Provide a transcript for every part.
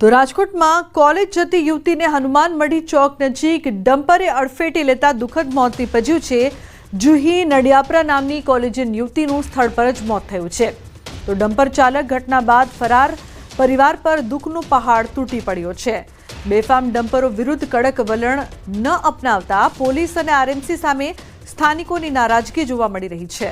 તો રાજકોટમાં કોલેજ જતી યુવતીને હનુમાન મઢી ચોક નજીક ડમ્પરે અડફેટે લેતા દુઃખદ મોત નીપજ્યું છે। જુહી નડિયાપરા નામની કોલેજિયન યુવતીનું સ્થળ પર જ મોત થયું છે। તો ડમ્પર ચાલક ઘટના બાદ ફરાર, પરિવાર પર દુઃખનો પહાડ તૂટી પડ્યો છે। બેફામ ડમ્પરો વિરુદ્ધ કડક વલણ ન અપનાવતા પોલીસ અને આરએમસી સામે સ્થાનિકોની નારાજગી જોવા મળી રહી છે।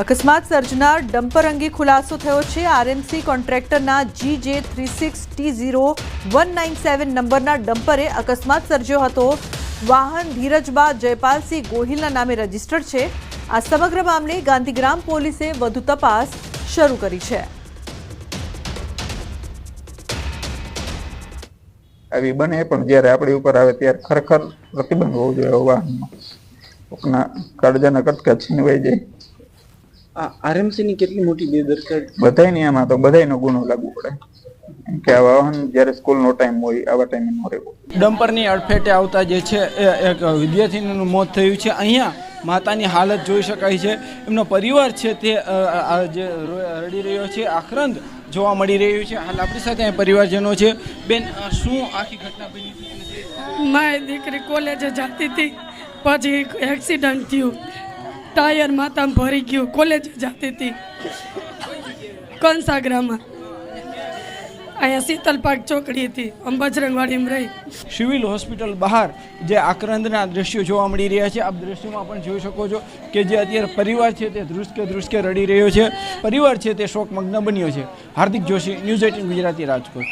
અકસ્માત સર્જનાર ડમ્પર અંગે ખુલાસો થયો છે। આરએમસી કોન્ટ્રાક્ટરના GJ36T0197 નંબરના ડમ્પરે અકસ્માત સર્જ્યો હતો। વાહન ધીરજબા જયપાલસિંહ ગોહિલના નામે રજીસ્ટર્ડ છે। આ સમગ્ર મામલે ગાંધીગ્રામ પોલીસે વધુ તપાસ શરૂ કરી છે। આવી બને પણ જ્યારે આપણી ઉપર આવે ત્યારે ખરેખર પ્રતિબંધ હોવો જોઈએ। વાહનમાં કાળજાના કટકા છીનવાઈ જાય। આરએમસી ની કેટલી મોટી બેદરકારી, બધાયની આમાં તો બધાયનો ગુનો લાગુ પડે કે આ વાહન જ્યારે સ્કૂલનો ટાઈમ હોય આવા ટાઈમે ન રહેવો। ડમ્પરની અડફેટે આવતા જે છે એક વિદ્યાર્થીનું મોત થયું છે। અહીંયા માતાની હાલત જોઈ શકાય છે। એમનો પરિવાર છે તે જે રડી રહ્યો છે, આક્રંદ જોવા મળી રહ્યું છે। હાલ આપણી સાથે અહીં પરિવારજનો છે। બેન, શું આખી ઘટના બની હતી? મારી દીકરી કોલેજે જતી હતી, પછી એક્સિડન્ટ થયું, ટાયર માથામાં ભરી ગયું। કોલેજે જતી હતી કંસાગ્રામાં, અહીંયા શીતલપાક ચોકડી હતી, બજરંગવાડીમાં રહી। સિવિલ હોસ્પિટલ બહાર જે આક્રંદના દ્રશ્યો જોવા મળી રહ્યા છે। આપ દ્રશ્યોમાં પણ જોઈ શકો છો કે જે અત્યારે પરિવાર છે તે ધ્રુસકે રડી રહ્યો છે। પરિવાર છે તે શોકમગ્ન બન્યો છે। હાર્દિક જોશી, ન્યૂઝ 18 ગુજરાતી, રાજકોટ।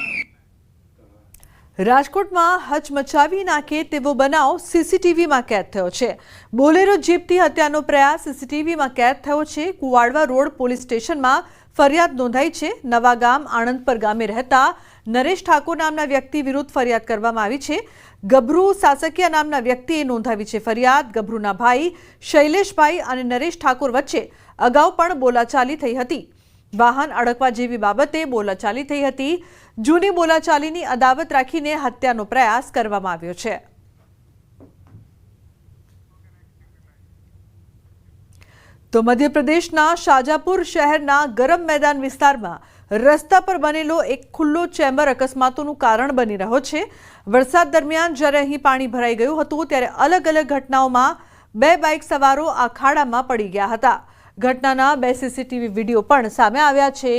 રાજકોટમાં હચમચાવી નાખે તેવો બનાવ સીસીટીવીમાં કેદ થયો છે। બોલેરો જીપથી હત્યાનો પ્રયાસ સીસીટીવીમાં કેદ થયો છે। કુવાડવા રોડ પોલીસ સ્ટેશનમાં ફરિયાદ નોંધાઈ છે। નવાગામ આણંદપર ગામે રહેતા નરેશ ઠાકોર નામના વ્યક્તિ વિરુદ્ધ ફરિયાદ કરવામાં આવી છે। ગભરુ સાસકિયા નામના વ્યક્તિએ નોંધાવી છે ફરિયાદ। ગભરુના ભાઈ શૈલેષભાઈ અને નરેશ ઠાકોર વચ્ચે અગાઉ પણ બોલાચાલી થઈ હતી। વાહન અડકવા જેવી બાબતે બોલાચાલી થઈ હતી। જૂની બોલાચાલીની અદાવત રાખીને હત્યાનો પ્રયાસ કરવામાં આવ્યો છે। તો મધ્યપ્રદેશના શાજાપુર શહેરના ગરમ મેદાન વિસ્તારમાં રસ્તા પર બનેલો એક ખુલ્લો ચેમ્બર અકસ્માતોનું કારણ બની રહ્યો છે। વરસાદ દરમિયાન જ્યારે અહીં પાણી ભરાઈ ગયું હતું ત્યારે અલગ અલગ ઘટનાઓમાં બે બાઇક સવારો આ ખાડામાં પડી ગયા હતા। ઘટનાના બે સીસીટીવી વિડીયો પણ સામે આવ્યા છે।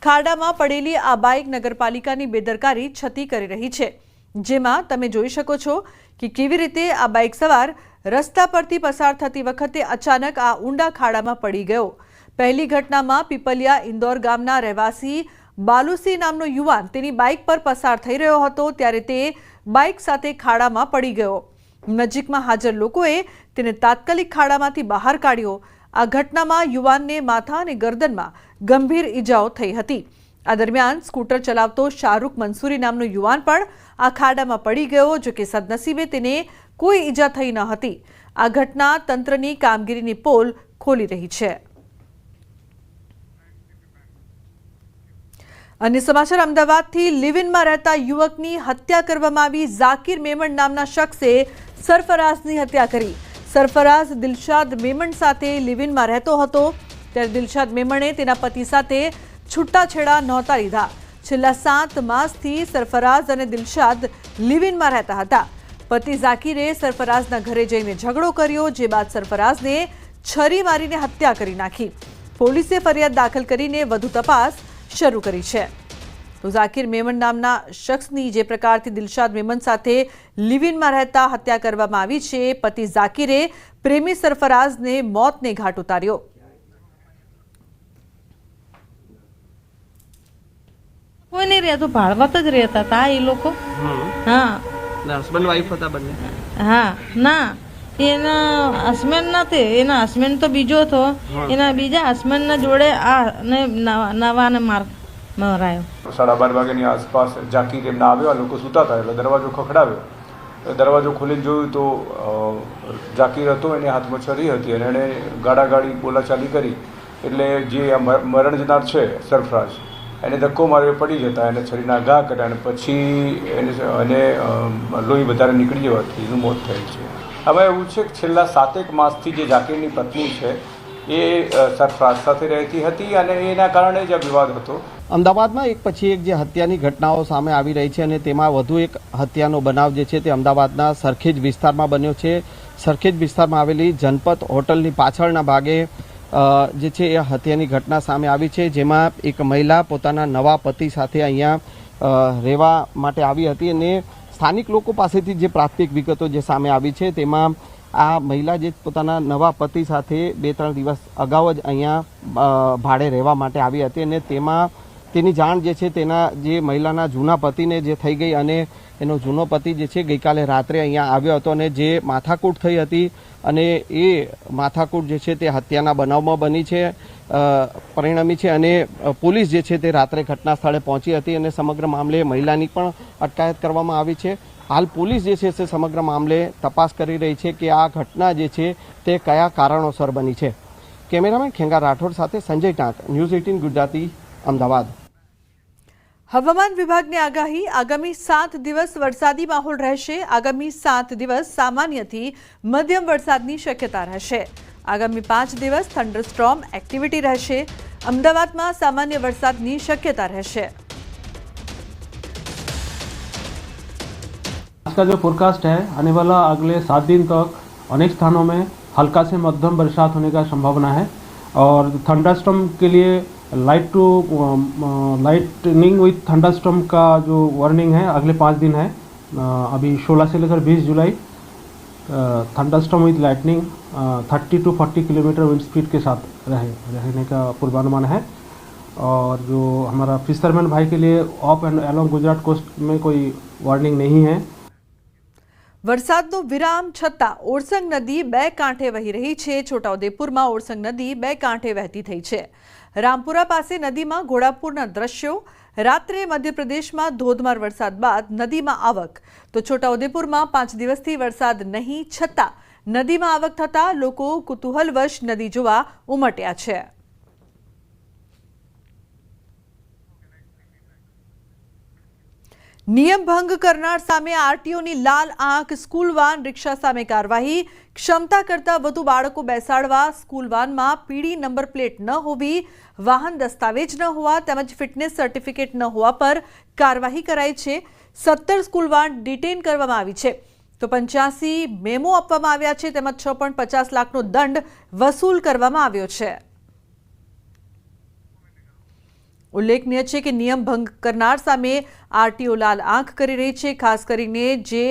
ખાડામાં પડેલી આ બાઇક નગરપાલિકાની બેદરકારી છતી કરી રહી છે, જેમાં તમે જોઈ શકો છો કે કેવી રીતે આ બાઇક સવાર રસ્તા પરથી પસાર થતી વખતે અચાનક આ ઊંડા ખાડામાં પડી ગયો। પહેલી ઘટનામાં પીપલિયા ઇન્દોર ગામના રહેવાસી બાલુસિંહ નામનો યુવાન તેની બાઇક પર પસાર થઈ રહ્યો હતો ત્યારે તે બાઇક સાથે ખાડામાં પડી ગયો। નજીકમાં હાજર લોકોએ તેને તાત્કાલિક ખાડામાંથી બહાર કાઢ્યો। આ ઘટનામાં યુવાનને માથા અને ગરદનમાં ગંભીર ઈજાઓ થઈ હતી। આ દરમિયાન સ્કૂટર ચલાવતો શાહરૂખ મંસૂરી નામનો યુવાન પણ આ ખાડામાં પડી ગયો, જો કે સદનસીબે તેને કોઈ ઈજા થઈ ન હતી। આ ઘટના તંત્રની કામગીરીની પોલ ખોલી રહી છે। અન્ય સમાચાર, અમદાવાદથી લિવ-ઇનમાં રહેતા યુવકની હત્યા કરવામાં આવી। ઝાકીર મેમણ નામના શખ્સે સરફરાઝની હત્યા કરી। સરફરાઝ દિલશાદ મેમણ સાથે લિવ-ઇનમાં રહેતો હતો ત્યારે દિલશાદ મેમણે તેના પતિ સાથે છૂટાછેડા નહોતા લીધા। છેલ્લા 7 માસથી સરફરાઝ અને દિલશાદ લિવ-ઇનમાં રહેતા હતા। પતિ ઝાકીરે સરફરાઝના ઘરે જઈને ઝઘડો કર્યો, જે બાદ સરફરાઝને છરી મારીને હત્યા કરી નાખી। પોલીસે ફરિયાદ દાખલ કરીને વધુ તપાસ શરૂ કરી છે। તો ઝાકીર મેમણ નામના શખ્સની જે પ્રકારથી દિલશાદ મેમણ સાથે લિવ-ઇનમાં રહેતા હત્યા કરવામાં આવી છે, પતિ ઝાકીરે પ્રેમી સરફરાઝને મોતને ઘાટ ઉતાર્યો। કોઈ નહીં રહેતું, ભાડવત જ રહેતા હતા એ લોકો। હા, હસબન્ડ વાઈફ હતા બંને? હા, ના, એના હસબન્ડ નથી, એના હસબન્ડ તો બીજો હતો। એના બીજા હસબન્ડના જોડે આ નવાને મરાયો। 12:30 વાગ્યાની આસપાસ ઝાકીર એમના આવ્યો, આ લોકો સૂતા હતા એટલે દરવાજો ખખડાવ્યો। દરવાજો ખોલીને જોયું તો ઝાકીર હતો, એને હાથમાં છરી હતી અને એણે ગાડાગાડી બોલાચાલી કરી એટલે જે મરણ જનાર છે સરફરાઝ એને ધક્કો માર્યો, પડી જતા એને છરીના ઘા કર્યા અને પછી એને લોહી વધારે નીકળી જવાથી એનું મોત થયેલ છે। હવે એવું છે કે છેલ્લા 7 માસથી જે ઝાકીરની પત્ની છે એ સરફરાઝ સાથે રહેતી હતી અને એના કારણે જ આ વિવાદ હતો. અમદાવાદમાં એક પછી એક જે હત્યાની ઘટનાઓ સામે આવી રહી છે અને તેમાં વધુ એક હત્યાનો બનાવ જે છે તે અમદાવાદના સરખેજ વિસ્તારમાં બન્યો છે. સરખેજ વિસ્તારમાં આવેલી જનપથ હોટલની પાછળના ભાગે જે છે એ હત્યાની ઘટના સામે આવી છે, જેમાં એક મહિલા પોતાના નવા પતિ સાથે અહીંયા રહેવા માટે આવી હતી અને સ્થાનિક લોકો પાસેથી જે પ્રાથમિક વિગતો જે સામે આવી છે તેમાં આ મહિલા જે પોતાના નવા પતિ સાથે 2-3 દિવસ અગાઉ જ અહીંયા ભાડે રહેવા માટે આવી હતી અને તેમાં તેની જાણ જે છે તેના જે મહિલાના જૂના પતિને જે થઈ ગઈ અને એનો જૂનો પતિ જે છે ગઈકાલે રાત્રે અહીંયા આવ્યો હતો અને જે માથાકૂટ થઈ હતી અને એ માથાકૂટ જે છે તે હત્યાના બનાવમાં બની છે પરિણમી છે અને પોલીસ જે છે તે રાત્રે ઘટના સ્થળે પહોંચી હતી અને સમગ્ર મામલે મહિલાની પણ અટકાયત કરવામાં આવી છે. હાલ પોલીસ જે છે તે સમગ્ર મામલે તપાસ કરી રહી છે કે આ ઘટના જે છે તે કયા કારણોસર બની છે. કેમેરામેન ખેંગા રાઠોડ સાથે સંજય ટાંક, ન્યૂઝ 18 ગુજરાતી, અમદાવાદ. હવામાન વિભાગની આગાહી. આગામી 7 દિવસ વરસાદી માહોલ રહેશે. આગામી 7 દિવસ સામાન્યથી મધ્યમ વરસાદની શક્યતા રહેશે. આગામી 5 દિવસ થંડરસ્ટોર્મ એક્ટિવિટી રહેશે. અમદાવાદમાં સામાન્ય વરસાદની શક્યતા રહેશે. आज का जो फोरकास्ट है आने वाला अगले 7 दिन तक अनेक स्थानों में हल्का से मध्यम बरसात होने का संभावना है और थंडरस्टॉर्म के लिए लाइटनिंग विथ थंडरस्टॉर्म का जो वार्निंग है अगले 5 दिन है. अभी 16 से लेकर 20 जुलाई thunderstorm with lightning 30 to 40 kilometre wind speed के साथ रहने का पूर्वानुमान है. और जो हमारा फिशरमैन भाई के लिए off and along Gujarat coast में कोई वार्निंग नहीं है. વરસાદનો વિરામ છતાં ઓરસંગ નદી 2 કાંઠે વહી રહી છે. છોટાઉદેપુરમાં ઓરસંગ નદી 2 કાંઠે વહેતી થઈ છે. રામપુરા પાસે નદીમાં ઘોડાપુરના દ્રશ્યો. રાત્રે મધ્યપ્રદેશમાં ધોધમાર વરસાદ બાદ નદીમાં આવક. તો છોટાઉદેપુરમાં 5 દિવસથી વરસાદ નહીં છતાં નદીમાં આવક થતા લોકો કુતૂહલવશ નદી જોવા ઉમટ્યા છે. નિયમ ભંગ કરનાર સામે આરટીઓની લાલ આંખ. સ્કૂલ વાન રિક્ષા સામે કાર્યવાહી. ક્ષમતા કરતાં વધુ બાળકો બેસાડવા. સ્કૂલ વાનમાં પીળી નંબર પ્લેટ ન હોવી, વાહન દસ્તાવેજ ન હોવા તેમજ ફિટનેસ સર્ટિફિકેટ ન હોવા પર કાર્યવાહી કરાઈ છે. 17 સ્કૂલ વાન ડિટેન કરવામાં આવી છે. તો 85 મેમો આપવામાં આવ્યા છે તેમજ 6.50 લાખનો દંડ વસૂલ કરવામાં આવ્યો છે. ઉલ્લેખનીય છે કે નિયમ ભંગ કરનાર સામે આરટીઓ લાલ આંખ કરી રહી છે. ખાસ કરીને જે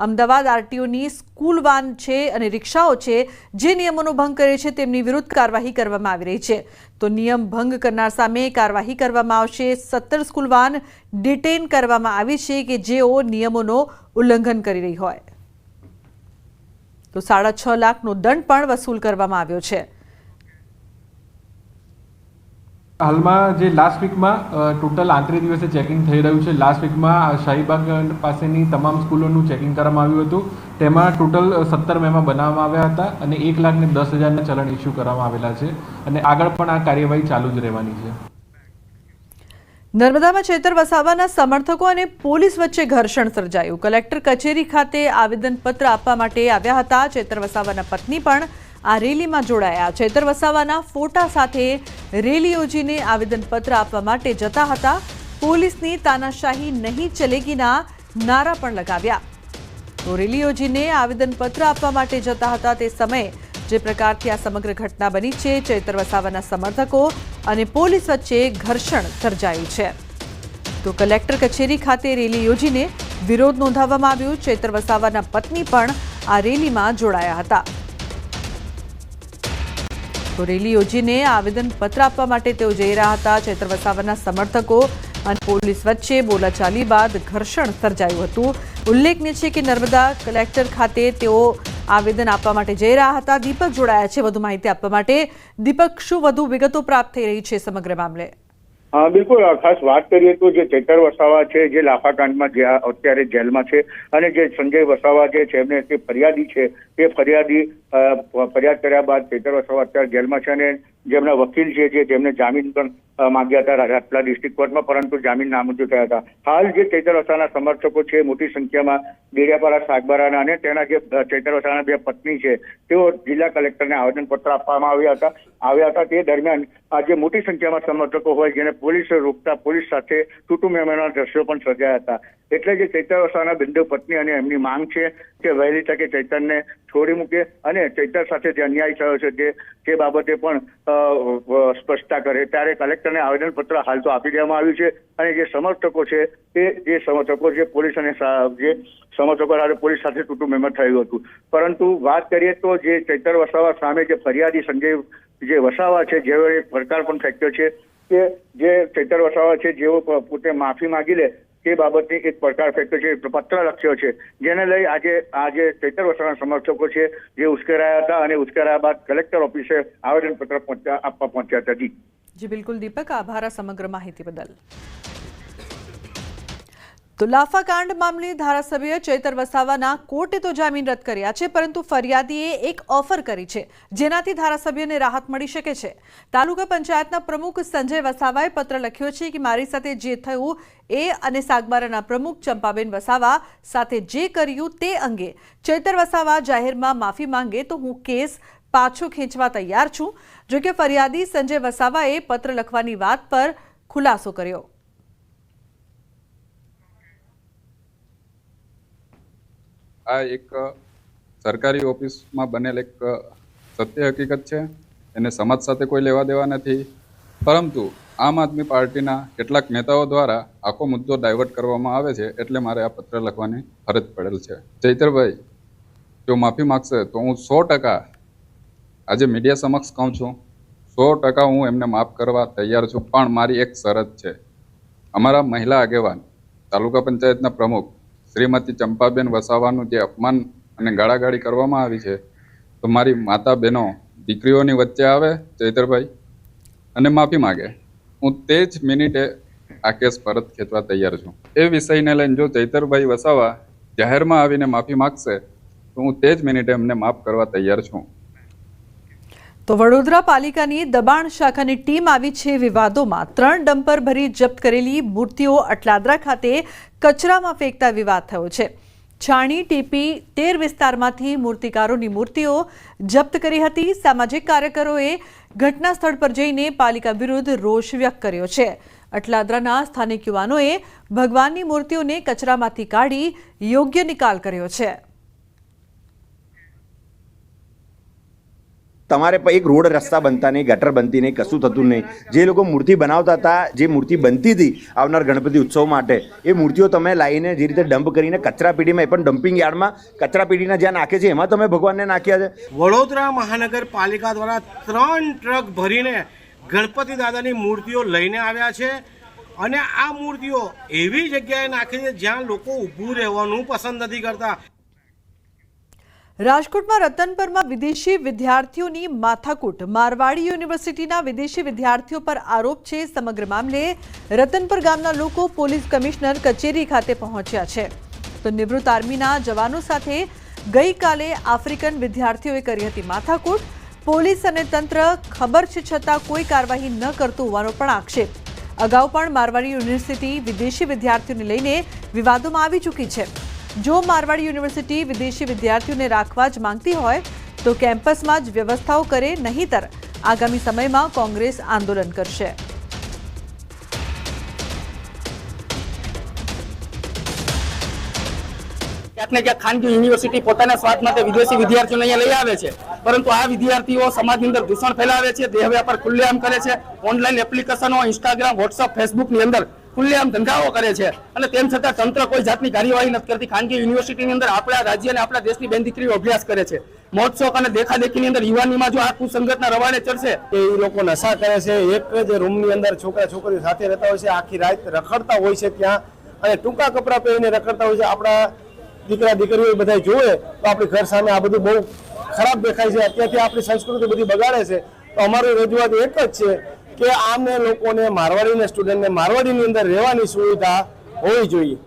અમદાવાદ આરટીઓની સ્કૂલ વાન છે અને રિક્ષાઓ છે જે નિયમોનો ભંગ કરે છે તેમની વિરુદ્ધ કાર્યવાહી કરવામાં આવી રહી છે. તો નિયમ ભંગ કરનાર સામે કાર્યવાહી કરવામાં આવશે. 17 સ્કૂલ વાન ડિટેન કરવામાં આવી છે કે જેઓ નિયમોનો ઉલ્લંઘન કરી રહી હોય. તો 6.5 લાખનો દંડ પણ વસૂલ કરવામાં આવ્યો છે. હાલમાં જે લાસ્ટ વીકમાં ટોટલ 38 દિવસે ચેકિંગ થઈ રહ્યું છે. લાસ્ટ વીકમાં શાહીબાગ પાસેની તમામ સ્કૂલોનું ચેકિંગ કરવામાં આવ્યું હતું. તેમાં ટોટલ 17 મેમો બનાવવામાં આવ્યા હતા અને 1,10,000ના ચલણ ઇસ્યુ કરવામાં આવેલા છે અને આગળ પણ આ કાર્યવાહી ચાલુ જ રહેવાની છે. નર્મદામાં ચેતર વસાવાના સમર્થકો અને પોલીસ વચ્ચે ઘર્ષણ સર્જાયું. કલેક્ટર કચેરી ખાતે આવેદનપત્ર આપવા માટે આવ્યા હતા. ચેતર વસાવાના પત્ની પણ આ રેલીમાં જોડાયા. ચેતર વસાવાના ફોટા સાથે રેલી યોજીને આવેદનપત્ર આપવા માટે જતા હતા. પોલીસની તાનાશાહી નહીં ચલેગીના નારા પણ લગાવ્યા. તો રેલી યોજીને આવેદનપત્ર આપવા માટે જતા હતા તે સમયે જે પ્રકારથી આ સમગ્ર ઘટના બની છે, ચેતર વસાવાના સમર્થકો અને પોલીસ વચ્ચે ઘર્ષણ સર્જાયું છે. તો કલેક્ટર કચેરી ખાતે રેલી યોજીને વિરોધ નોંધાવવામાં આવ્યો. ચેતર વસાવાના પત્ની પણ આ રેલીમાં જોડાયા હતા. તો રેલી યોજીને આવેદનપત્ર આપવા માટે તેઓ જઈ રહ્યા હતા. ચેતર વસાવાના સમર્થકો અને પોલીસ વચ્ચે બોલાચાલી બાદ ઘર્ષણ સર્જાયું હતું. ઉલ્લેખનીય છે કે નર્મદા કલેક્ટર ખાતે તેઓ આવેદન આપવા માટે જઈ રહ્યા હતા. દીપક જોડાયા છે વધુ માહિતી આપવા માટે. દીપક, શું વધુ વિગતો પ્રાપ્ત થઈ રહી છે સમગ્ર મામલે? બિલકુલ, ખાસ વાત કરીએ તો જે ચેતર વસાવા છે જે લાફાકાંડમાં અત્યારે જેલમાં છે અને જે સંજય વસાવા જે છે એમને તે ફરિયાદી છે તે ફરિયાદી ફરિયાદ કર્યા બાદ ચૈતર વસાવા અત્યારે જેલમાં છે અને જેમના વકીલ છે જેમને જામીન પણ માંગ્યા હતા રાજપીપળા ડિસ્ટ્રિક્ટ કોર્ટમાં, પરંતુ જામીન નામંજૂર થયા હતા. હાલ જે ચૈતર વસાવાના સમર્થકો છે મોટી સંખ્યામાં ડેડિયાપાડા સાગબારાના અને તેના જે ચૈતર વસાવાના બે પત્ની છે તેઓ જિલ્લા કલેક્ટરને આવેદનપત્ર આપવામાં આવ્યા હતા. તે દરમિયાન આજે મોટી સંખ્યામાં સમર્થકો હોય જેને પોલીસે રોકતા પોલીસ સાથે તૂટુ મેમણના દ્રશ્યો પણ સર્જાયા હતા. એટલે જે ચૈતર વસાવાના બંને પત્ની અને એમની માંગ છે કે વહેલી તકે ચૈતરને છોડી મૂકે અને ચૈતર સાથે જે અન્યાય થયો છે તે બાબતે પણ સ્પષ્ટતા કરે. ત્યારે કલેક્ટરને આવેદનપત્ર હાલ તો આપી દેવામાં આવ્યું છે અને જે સમર્થકો છે તે જે સમર્થકો જે પોલીસ અને જે સમર્થકો સાથે પોલીસ સાથે તૂટુ મેમણ થયું હતું. પરંતુ વાત કરીએ તો જે ચૈતર વસાવા સામે જે ફરિયાદી સંજય જે વસાવા છે જેઓ એક પડકાર પણ ફેંક્યો છે કે જે ચૈતર વસાવા છે જેઓ પોતે માફી માંગી લે તે બાબતે એક પડકાર ફેંક્યો છે, પત્ર લખ્યો છે, જેને લઈ આજે ચૈતર વસાવાના સમર્થકો છે જે ઉશ્કેરાયા હતા અને ઉશ્કેરાયા બાદ કલેક્ટર ઓફિસે આવેદનપત્ર આપવા પહોંચ્યા હતા. જી બિલકુલ દીપક, આભાર સમગ્ર માહિતી બદલ. તો લાફાકાંડ મામલે ધારાસભ્ય ચૈતર વસાવાના કોર્ટે તો જામીન રદ કર્યા છે, પરંતુ ફરિયાદીએ એક ઓફર કરી છે જેનાથી ધારાસભ્યને રાહત મળી શકે છે. તાલુકા પંચાયતના પ્રમુખ સંજય વસાવાએ પત્ર લખ્યો છે કે મારી સાથે જે થયું એ અને સાગબારાના પ્રમુખ ચંપાબેન વસાવા સાથે જે કર્યું તે અંગે ચૈતર વસાવા જાહેરમાં માફી માંગે તો હું કેસ પાછો ખેંચવા તૈયાર છું. જોકે ફરિયાદી સંજય વસાવાએ પત્ર લખવાની વાત પર ખુલાસો કર્યો. આ એક સરકારી ઓફિસમાં બનેલ એક સત્ય હકીકત છે, એને સમાજ સાથે કોઈ લેવા દેવા નથી, પરંતુ આમ આદમી પાર્ટીના કેટલાક નેતાઓ દ્વારા આખો મુદ્દો ડાયવર્ટ કરવામાં આવે છે, એટલે મારે આ પત્ર લખવાની ફરજ પડેલ છે. ચૈતરભાઈ જો માફી માગશે તો હું 100% આજે મીડિયા સમક્ષ કહું છું, 100% હું એમને માફ કરવા તૈયાર છું. પણ મારી એક શરત છે. અમારા મહિલા આગેવાન તાલુકા પંચાયતના પ્રમુખ શ્રીમતી ચંપાબેન વસાવાનું જે અપમાન અને ગાળાગાળી કરવામાં આવી છે, તો મારી માતા બહેનો દીકરીઓની વચ્ચે આવે ચૈતરભાઈ અને માફી માગે, હું તે જ મિનિટે આ કેસ પરત ખેંચવા તૈયાર છું. એ વિષયને લઈને જો ચૈતરભાઈ વસાવા જાહેરમાં આવીને માફી માગશે તો હું તે જ મિનિટે એમને માફ કરવા તૈયાર છું. તો વડોદરા પાલિકાની દબાણ શાખાની ટીમ આવી છે વિવાદોમાં. 3 ડમ્પર ભરી જપ્ત કરેલી મૂર્તિઓ અટલાદરા ખાતે કચરામાં ફેંકતા વિવાદ થયો છે. છાણી ટીપી 13 વિસ્તારમાંથી મૂર્તિકારોની મૂર્તિઓ જપ્ત કરી હતી. સામાજિક કાર્યકરોએ ઘટના સ્થળ પર જઈને પાલિકા વિરુદ્ધ રોષ વ્યક્ત કર્યો છે. અટલાદરાના સ્થાનિક યુવાનોએ ભગવાનની મૂર્તિઓને કચરામાંથી કાઢી યોગ્ય નિકાલ કર્યો છે. તમારે એક રોડ રસ્તા બનતા નહીં, ગટર બનતી નહીં, કશું થતું નહીં. જે લોકો મૂર્તિ બનાવતા હતા, જે મૂર્તિ બનતી હતી આવનાર ગણપતિ ઉત્સવ માટે, એ મૂર્તિઓ તમે લાવીને જે રીતે ડમ્પ કરીને કચરાપેટીમાં, એ પણ ડમ્પિંગ યાર્ડમાં કચરાપેટીના જ્યાં નાખે છે એમાં તમે ભગવાનને નાખ્યા છે. વડોદરા મહાનગરપાલિકા દ્વારા 3 ટ્રક ભરીને ગણપતિ દાદાની મૂર્તિઓ લઈને આવ્યા છે અને આ મૂર્તિઓ એવી જગ્યાએ નાખી છે જ્યાં લોકો ઊભું રહેવાનું પસંદ નથી કરતા. રાજકોટમાં રતનપરમાં વિદેશી વિદ્યાર્થીઓની માથાકૂટ. મારવાડી યુનિવર્સિટીના વિદેશી વિદ્યાર્થીઓ પર આરોપ છે. સમગ્ર મામલે રતનપર ગામના લોકો પોલીસ કમિશનર કચેરી ખાતે પહોંચ્યા છે. તો નિવૃત્ત આર્મીના જવાનો સાથે ગઈકાલે આફ્રિકન વિદ્યાર્થીઓએ કરી હતી માથાકૂટ. પોલીસ અને તંત્ર ખબર છે છતાં કોઈ કાર્યવાહી ન કરતું હોવાનો પણ આક્ષેપ. અગાઉ પણ મારવાડી યુનિવર્સિટી વિદેશી વિદ્યાર્થીઓને લઈને વિવાદોમાં આવી ચૂકી છે. જો મારવાડી યુનિવર્સિટી વિદેશી વિદ્યાર્થીઓને રાખવા જ માંગતી હોય તો કેમ્પસમાં જ વ્યવસ્થાઓ કરે, નહીંતર આગામી સમયમાં કોંગ્રેસ આંદોલન કરશે. ક્યાંક ને ક્યાંક ખાનગી યુનિવર્સિટી પોતાના સ્વાર્થ માટે વિદેશી વિદ્યાર્થીઓને અહીંયા લઈ આવે છે, પરંતુ આ વિદ્યાર્થીઓ સમાજની અંદર દૂષણ ફેલાવે છે, દેહ વ્યાપાર ખુલ્લેઆમ કરે છે, ઓનલાઈન એપ્લિકેશનો ઇન્સ્ટાગ્રામ, વોટ્સઅપ, ફેસબુકની અંદર ખુલ્લેઆમ ધંધાઓ કરે છે અને તેમ છતાં તંત્ર કોઈ જાતની કાર્યવાહી નથી કરતી. ખાનગી યુનિવર્સિટીની અંદર આપણા રાજ્ય અને આપણા દેશની બેન દીકરીઓ અભ્યાસ કરે છે. મહોત્સવ અને દેખાદેખીની અંદર યુવાનીમાં જો આ કુસંગતના રવાડે ચડશે એ લોકો નશા કરે છે, એક જ રૂમની અંદર છોકરા છોકરીઓ સાથે રહેતા હોય છે, આખી રાત રખડતા હોય છે ત્યાં અને ટૂંકા કપડાં પહેરીને રખડતા હોય છે. આપણા દીકરા દીકરીઓ બધા જોવે તો આપણી ઘર સામે આ બધું બહુ ખરાબ દેખાય છે. અત્યારથી આપણી સંસ્કૃતિ બધી બગાડે છે. તો અમારી રજૂઆત એક જ છે કે આમને લોકોને મારવાડીના સ્ટુડન્ટને મારવાડીની અંદર રહેવાની સુવિધા હોવી જોઈએ.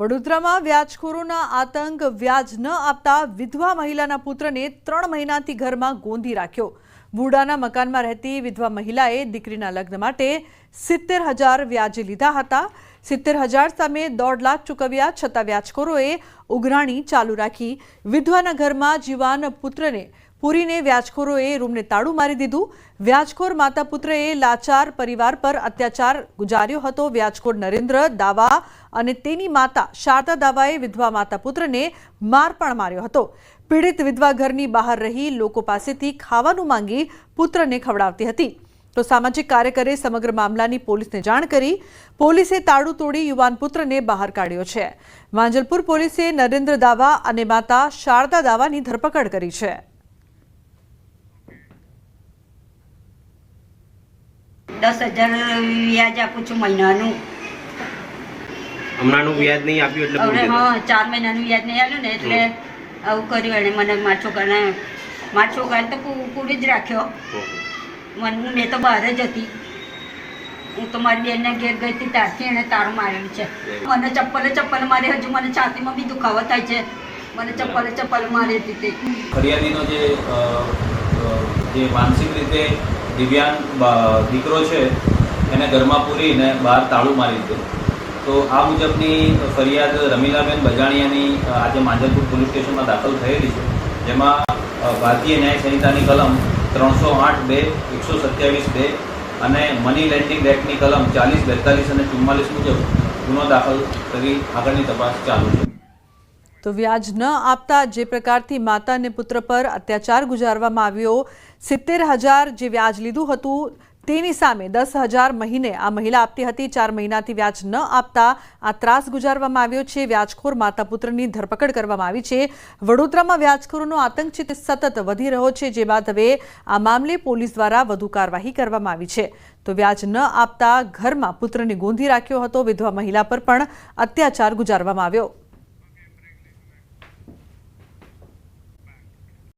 વડોદરામાં વ્યાજખોરોના આતંક. વ્યાજ ન આપતા વિધવા મહિલાના પુત્રને 3 મહિનાથી ઘરમાં ગોંધી રાખ્યો. બુડાના મકાનમાં રહેતી વિધવા મહિલાએ દીકરીના લગ્ન માટે 70,000 વ્યાજે લીધા હતા. 70,000 સામે 1.5 લાખ ચૂકવ્યા છતાં વ્યાજખોરોએ ઉઘરાણી ચાલુ રાખી. વિધવાના ઘરમાં જીવાન પુત્રને પૂરીને વ્યાજખોરોએ રૂમને તાળું મારી દીધું. વ્યાજખોર માતા પુત્રએ લાચાર પરિવાર પર અત્યાચાર ગુજાર્યો હતો. વ્યાજખોર નરેન્દ્ર દાવા અને તેની માતા શારદા દાવાએ વિધવા માતા પુત્રને માર પણ માર્યો હતો. પીડિત વિધવા ઘરની બહાર રહી લોકો પાસેથી ખાવાનું માંગી પુત્રને ખવડાવતી હતી. તો સામાજિક કાર્યકરે સમગ્ર મામલાની પોલીસને જાણ કરી. પોલીસે તાળું તોડી યુવાન પુત્રને બહાર કાઢ્યો છે. માંજલપુર પોલીસે નરેન્દ્ર દાવા અને માતા શારદા દાવાની ધરપકડ કરી છે. 10,000 વ્યાજ આપું છું મહિનાનું. હમણાંનું વ્યાજ નહીં આપ્યું એટલે હવે હા 4 મહિનાનું વ્યાજ નહીં આવ્યું ને એટલે આવું કર્યું. એને મને મારા છોકરાને તો પૂરી જ રાખ્યો. મેં તો બહાર જ હતી. હું તો મારી બેનને ઘેર ગઈ હતી ત્યારથી એને તારું મારેલું છે. મને ચપ્પલે મારે. હજુ મને છાતીમાં બી દુખાવો થાય છે. મને ચપ્પલે મારી હતી તે. ફરિયાદીનો જે માનસિક રીતે દિવ્યાંગ દીકરો છે એને ઘરમાં પૂરીને બહાર તાળું મારી દીધું. તો આ મુજબની ફરિયાદ રમીલાબેન બજાણિયાની આજે માંજલપુર પોલીસ સ્ટેશનમાં દાખલ થયેલી છે. જેમાં ભારતીય ન્યાય સંહિતાની કલમ 308(2), 127(2) અને મની લેન્ડિંગ એક્ટની કલમ 40, 42 અને 44 મુજબ ગુનો દાખલ કરી આગળની તપાસ ચાલુ છે. તો વ્યાજ ન આપતા જે પ્રકારથી માતા અને પુત્ર પર અત્યાચાર ગુજારવામાં આવ્યો, 70,000 જે વ્યાજ લીધું હતું તેની સામે 10,000 મહિને આ મહિલા આપતી હતી. 4 મહિનાથી વ્યાજ ન આપતા આ ત્રાસ ગુજારવામાં આવ્યો છે. વ્યાજખોર માતા પુત્રની ધરપકડ કરવામાં આવી છે. વડોદરામાં વ્યાજખોરોનો આતંક છે તે સતત વધી રહ્યો છે, જે બાદ હવે આ મામલે પોલીસ દ્વારા વધુ કાર્યવાહી કરવામાં આવી છે. તો વ્યાજ ન આપતા ઘરમાં પુત્રને ગોંધી રાખ્યો હતો. વિધવા મહિલા પર પણ અત્યાચાર ગુજારવામાં આવ્યો.